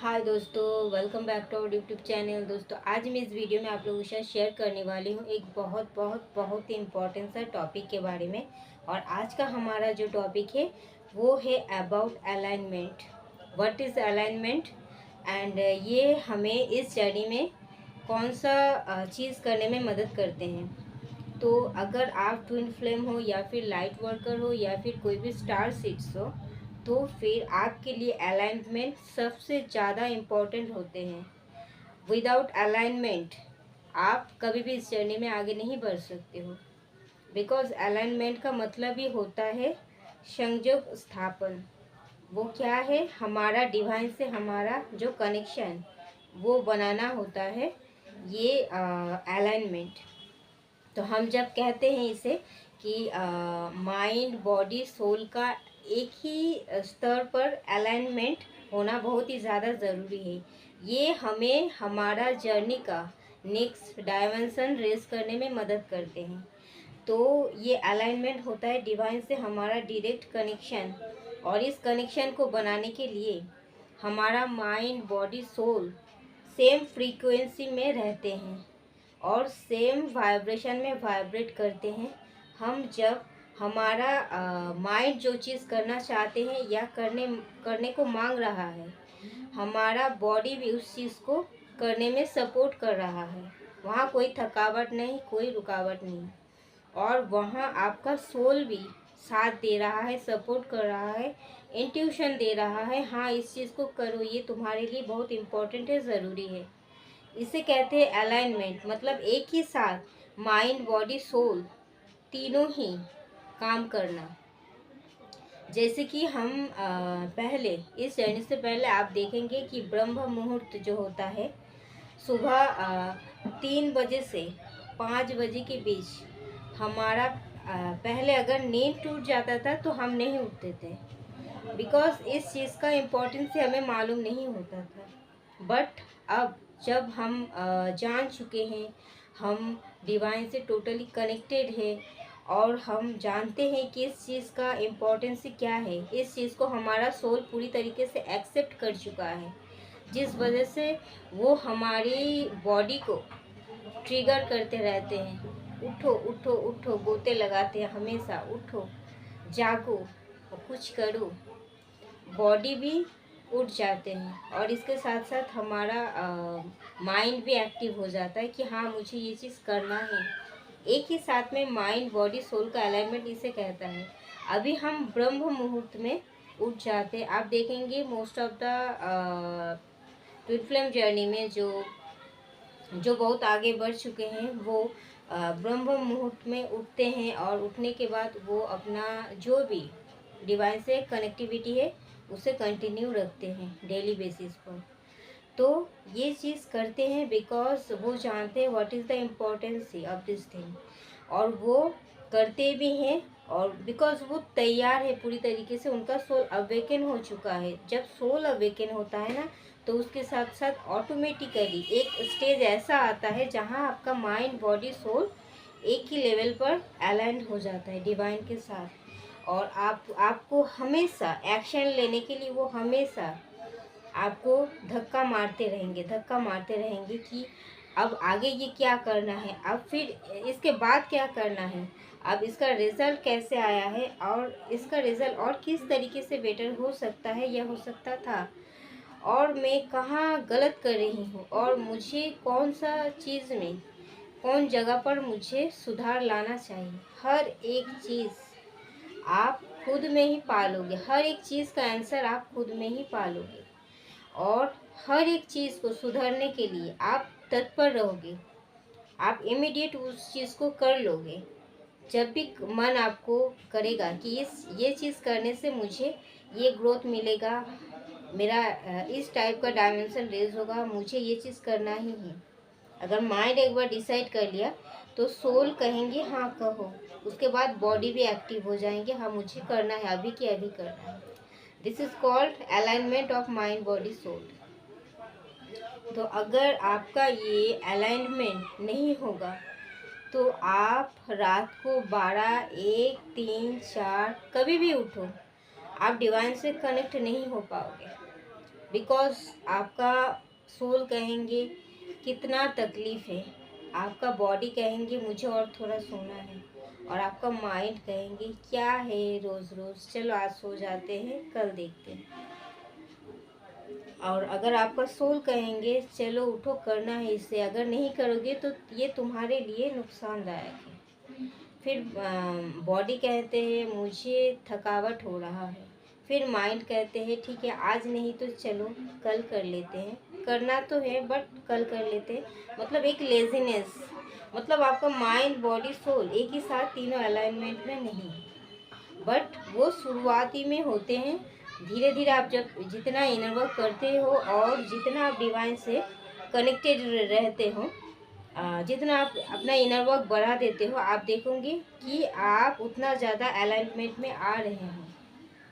हाय दोस्तों, welcome back to our YouTube channel. दोस्तों, आज मैं इस वीडियो में आप लोगों के साथ शेयर करने वाली हूँ एक बहुत बहुत बहुत ही इम्पोर्टेंट सा टॉपिक के बारे में। और आज का हमारा जो टॉपिक है वो है about alignment. What is alignment and ये हमें इस जर्नी में कौन सा चीज़ करने में मदद करते हैं। तो अगर आप ट्विन फ्लेम हो या फिर लाइट वर्कर हो या फिर कोई भी स्टार सीड्स हो, तो फिर आपके लिए अलाइनमेंट सबसे ज़्यादा इम्पोर्टेंट होते हैं। विदाउट अलाइनमेंट आप कभी भी इस जर्नी में आगे नहीं बढ़ सकते हो। बिकॉज अलाइनमेंट का मतलब ही होता है संयोग स्थापन। वो क्या है, हमारा डिवाइन से हमारा जो कनेक्शन वो बनाना होता है, ये अलाइनमेंट। तो हम जब कहते हैं इसे कि माइंड बॉडी सोल का एक ही स्तर पर अलाइनमेंट होना बहुत ही ज़्यादा ज़रूरी है। ये हमें हमारा जर्नी का नेक्स्ट डायमेंशन रेस करने में मदद करते हैं। तो ये अलाइनमेंट होता है डिवाइन से हमारा डायरेक्ट कनेक्शन। और इस कनेक्शन को बनाने के लिए हमारा mind body soul same frequency में रहते हैं और सेम वाइब्रेशन में वाइब्रेट करते हैं। हम जब हमारा माइंड जो चीज़ करना चाहते हैं या करने को मांग रहा है, हमारा बॉडी भी उस चीज़ को करने में सपोर्ट कर रहा है। वहाँ कोई थकावट नहीं, कोई रुकावट नहीं। और वहाँ आपका सोल भी साथ दे रहा है, सपोर्ट कर रहा है, इंट्यूशन दे रहा है, हाँ इस चीज़ को करो, ये तुम्हारे लिए बहुत इम्पोर्टेंट है, ज़रूरी है। इसे कहते हैं अलाइनमेंट। मतलब एक ही साथ माइंड बॉडी सोल तीनों ही काम करना। जैसे कि हम पहले इस जर्नी से पहले आप देखेंगे कि ब्रह्म मुहूर्त जो होता है सुबह 3 बजे से 5 बजे के बीच हमारा पहले अगर नींद टूट जाता था तो हम नहीं उठते थे। बिकॉज इस चीज़ का इम्पोर्टेंस हमें मालूम नहीं होता था। बट अब जब हम जान चुके हैं, हम डिवाइन से टोटली कनेक्टेड है और हम जानते हैं कि इस चीज़ का इम्पोर्टेंस क्या है, इस चीज़ को हमारा सोल पूरी तरीके से एक्सेप्ट कर चुका है, जिस वजह से वो हमारी बॉडी को ट्रिगर करते रहते हैं। उठो उठो उठो, गोते लगाते हैं हमेशा, उठो जागो और कुछ करो। बॉडी भी उठ जाते हैं और इसके साथ साथ हमारा माइंड भी एक्टिव हो जाता है कि हाँ मुझे ये चीज़ करना है। एक ही साथ में माइंड बॉडी सोल का अलाइनमेंट इसे कहता है। अभी हम ब्रह्म मुहूर्त में उठ जाते हैं। आप देखेंगे most of the twin flame journey में जो जो बहुत आगे बढ़ चुके हैं वो ब्रह्म मुहूर्त में उठते हैं और उठने के बाद वो अपना जो भी डिवाइन से कनेक्टिविटी है उसे कंटिन्यू रखते हैं डेली बेसिस पर। तो ये चीज़ करते हैं बिकॉज वो जानते हैं what is the importance of this thing, और वो करते भी हैं। और बिकॉज वो तैयार है पूरी तरीके से, उनका सोल अवेकन हो चुका है। जब सोल अवेकन होता है ना, तो उसके साथ साथ ऑटोमेटिकली एक स्टेज ऐसा आता है जहाँ आपका माइंड बॉडी सोल एक ही लेवल पर अलाइंड हो जाता है डिवाइन के साथ। और आपको हमेशा एक्शन लेने के लिए वो हमेशा आपको धक्का मारते रहेंगे, धक्का मारते रहेंगे कि अब आगे ये क्या करना है, अब फिर इसके बाद क्या करना है, अब इसका रिज़ल्ट कैसे आया है और इसका रिज़ल्ट और किस तरीके से बेटर हो सकता है या हो सकता था, और मैं कहाँ गलत कर रही हूँ और मुझे कौन सा चीज़ में कौन जगह पर मुझे सुधार लाना चाहिए। हर एक चीज़ आप खुद में ही पालोगे, हर एक चीज़ का आंसर आप खुद में ही पालोगे। और हर एक चीज़ को सुधारने के लिए आप तत्पर रहोगे, आप इमीडिएट उस चीज़ को कर लोगे। जब भी मन आपको करेगा कि ये चीज़ करने से मुझे ये ग्रोथ मिलेगा, मेरा इस टाइप का डायमेंशन रेज होगा, मुझे ये चीज़ करना ही है। अगर माइंड एक बार डिसाइड कर लिया तो सोल कहेंगे हाँ कहो, उसके बाद बॉडी भी एक्टिव हो जाएंगे, हाँ मुझे करना है, अभी की अभी करना है। This is called alignment of mind body soul. तो अगर आपका ये अलाइनमेंट नहीं होगा तो आप रात को 12, 1, 3, 4 कभी भी उठो, आप डिवाइन से कनेक्ट नहीं हो पाओगे। बिकॉज आपका सोल कहेंगे कितना तकलीफ़ है, आपका बॉडी कहेंगे मुझे और थोड़ा सोना है, और आपका माइंड कहेंगे क्या है रोज़ रोज़, चलो आज सो जाते हैं कल देखते हैं। और अगर आपका सोल कहेंगे चलो उठो करना है इसे, अगर नहीं करोगे तो ये तुम्हारे लिए नुकसानदायक है। फिर बॉडी कहते हैं मुझे थकावट हो रहा है, फिर माइंड कहते हैं ठीक है आज नहीं तो चलो कल कर लेते हैं, करना तो है बट कल कर लेते हैं। मतलब एक लेजीनेस, मतलब आपका माइंड बॉडी सोल एक ही साथ तीनों अलाइनमेंट में नहीं है, बट वो शुरुआती में होते हैं। धीरे धीरे आप जब जितना इनर वर्क करते हो और जितना आप डिवाइन से कनेक्टेड रहते हो, जितना आप अपना इनर वर्क बढ़ा देते हो, आप देखोगे कि आप उतना ज़्यादा अलाइनमेंट में आ रहे हो,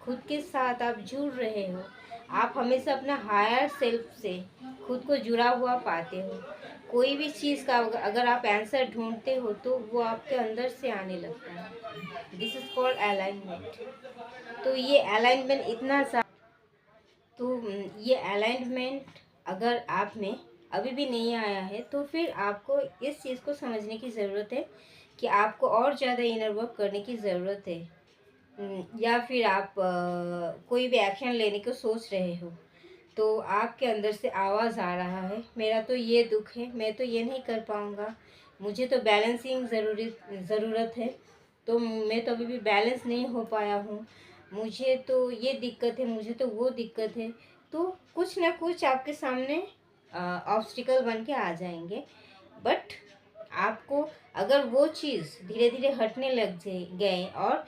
खुद के साथ आप जुड़ रहे हो। आप हमेशा अपना हायर सेल्फ से खुद को जुड़ा हुआ पाते हो। कोई भी चीज़ का अगर आप आंसर ढूंढते हो तो वो आपके अंदर से आने लगता है। This is called alignment. तो ये अलाइनमेंट इतना सा तो ये अलाइनमेंट अगर आप में अभी भी नहीं आया है तो फिर आपको इस चीज़ को समझने की ज़रूरत है कि आपको और ज़्यादा इनर वर्क करने की ज़रूरत है। या फिर आप कोई भी एक्शन लेने को सोच रहे हो तो आपके अंदर से आवाज़ आ रहा है मेरा तो ये दुख है, मैं तो ये नहीं कर पाऊँगा, मुझे तो बैलेंसिंग ज़रूरत है, तो मैं तो अभी भी बैलेंस नहीं हो पाया हूँ, मुझे तो ये दिक्कत है, मुझे तो वो दिक्कत है। तो कुछ ना कुछ आपके सामने ऑब्स्टिकल बन के आ जाएंगे। बट आपको अगर वो चीज़ धीरे धीरे हटने लग गए और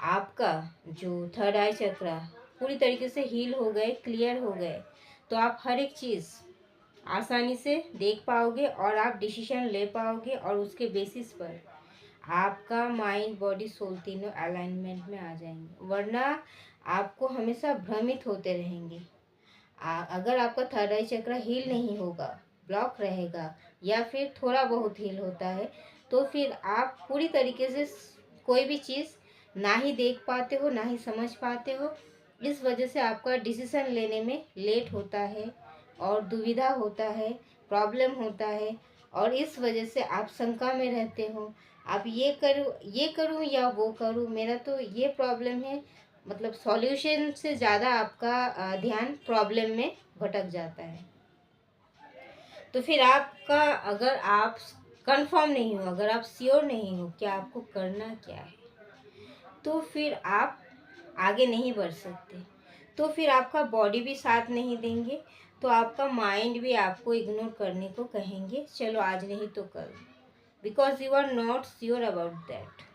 आपका जो थर्ड आई चक्रा पूरी तरीके से हील हो गए, क्लियर हो गए, तो आप हर एक चीज़ आसानी से देख पाओगे और आप डिसीजन ले पाओगे, और उसके बेसिस पर आपका माइंड बॉडी सोल तीनों अलाइनमेंट में आ जाएंगे। वरना आपको हमेशा भ्रमित होते रहेंगे। अगर आपका थर्ड आई चक्र हील नहीं होगा, ब्लॉक रहेगा, या फिर थोड़ा बहुत हील होता है, तो फिर आप पूरी तरीके से कोई भी चीज़ ना ही देख पाते हो ना ही समझ पाते हो। इस वजह से आपका डिसीजन लेने में लेट होता है और दुविधा होता है, प्रॉब्लम होता है, और इस वजह से आप शंका में रहते हो। आप ये करूँ या वो करूँ, मेरा तो ये प्रॉब्लम है। मतलब सॉल्यूशन से ज़्यादा आपका ध्यान प्रॉब्लम में भटक जाता है। तो फिर आपका अगर आप कंफर्म नहीं हो, अगर आप श्योर नहीं हो कि आपको करना क्या है, तो फिर आप आगे नहीं बढ़ सकते। तो फिर आपका बॉडी भी साथ नहीं देंगे, तो आपका माइंड भी आपको इग्नोर करने को कहेंगे चलो आज नहीं तो कल, because you are not sure about that.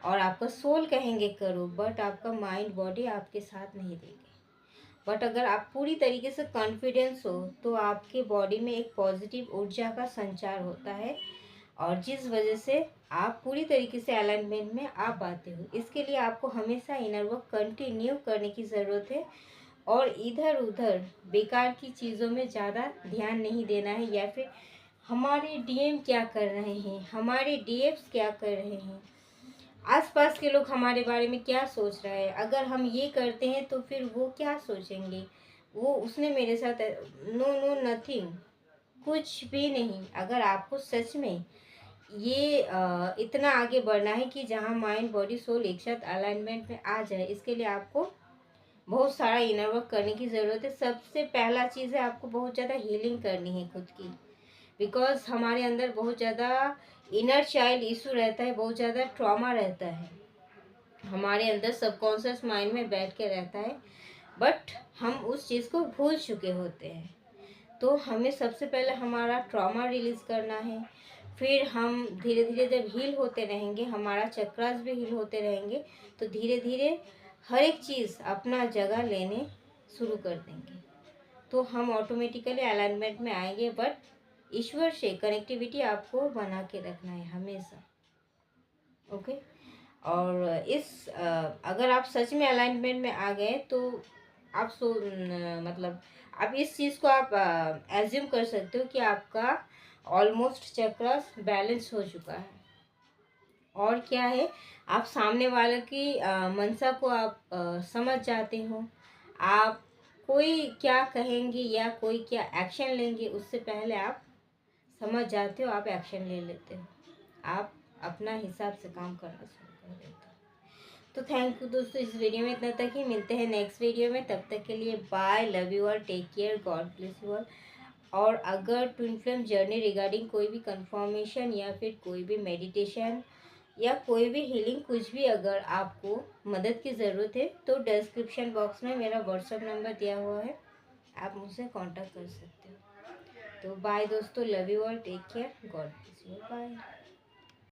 और आपका सोल कहेंगे करो, बट आपका माइंड बॉडी आपके साथ नहीं देंगे। बट अगर आप पूरी तरीके से कॉन्फिडेंस हो तो आपके बॉडी में एक पॉजिटिव ऊर्जा का संचार होता है, और जिस वजह से आप पूरी तरीके से अलाइनमेंट में आ पाते हो। इसके लिए आपको हमेशा इनर वर्क कंटिन्यू करने की ज़रूरत है, और इधर उधर बेकार की चीज़ों में ज़्यादा ध्यान नहीं देना है, या फिर हमारे डीएम क्या कर रहे हैं, हमारे डीएफ्स क्या कर रहे हैं, आसपास के लोग हमारे बारे में क्या सोच रहे हैं, अगर हम ये करते हैं तो फिर वो क्या सोचेंगे, वो उसने मेरे साथ, नो नो नथिंग, कुछ भी नहीं। अगर आपको सच में ये इतना आगे बढ़ना है कि जहाँ माइंड बॉडी सोल एक साथ अलाइनमेंट में आ जाए, इसके लिए आपको बहुत सारा इनर वर्क करने की ज़रूरत है। सबसे पहला चीज़ है आपको बहुत ज़्यादा हीलिंग करनी है खुद की, बिकॉज हमारे अंदर बहुत ज़्यादा इनर चाइल्ड इशू रहता है, बहुत ज़्यादा ट्रॉमा रहता है हमारे अंदर, सबकॉन्शियस माइंड में बैठ के रहता है, बट हम उस चीज़ को भूल चुके होते हैं। तो हमें सबसे पहले हमारा ट्रॉमा रिलीज़ करना है, फिर हम धीरे धीरे जब हील होते रहेंगे, हमारा चक्रास भी हील होते रहेंगे, तो धीरे धीरे हर एक चीज़ अपना जगह लेने शुरू कर देंगे, तो हम ऑटोमेटिकली अलाइनमेंट में आएंगे। बट ईश्वर से कनेक्टिविटी आपको बना के रखना है हमेशा, ओके। और अगर आप सच में अलाइनमेंट में आ गए तो आप मतलब आप इस चीज़ को आप एज्यूम कर सकते हो कि आपका ऑलमोस्ट चक्र बैलेंस हो चुका है। और क्या है, आप सामने वाले की मंशा को आप समझ जाते हो, आप कोई क्या कहेंगे या कोई क्या एक्शन लेंगे उससे पहले आप समझ जाते हो, आप एक्शन ले लेते हो, आप अपना हिसाब से काम करना शुरू कर देते हो। तो थैंक यू दोस्तों, इस वीडियो में इतना तक ही। मिलते हैं नेक्स्ट वीडियो में, तब तक के लिए bye, love you all, take care, God bless you all. और अगर ट्विन फ्लेम जर्नी रिगार्डिंग कोई भी कंफर्मेशन या फिर कोई भी मेडिटेशन या कोई भी हीलिंग, कुछ भी अगर आपको मदद की ज़रूरत है तो डिस्क्रिप्शन बॉक्स में मेरा व्हाट्सअप नंबर दिया हुआ है, आप मुझसे कांटेक्ट कर सकते हो। तो बाय दोस्तों, love you all, take care, God bless you, bye.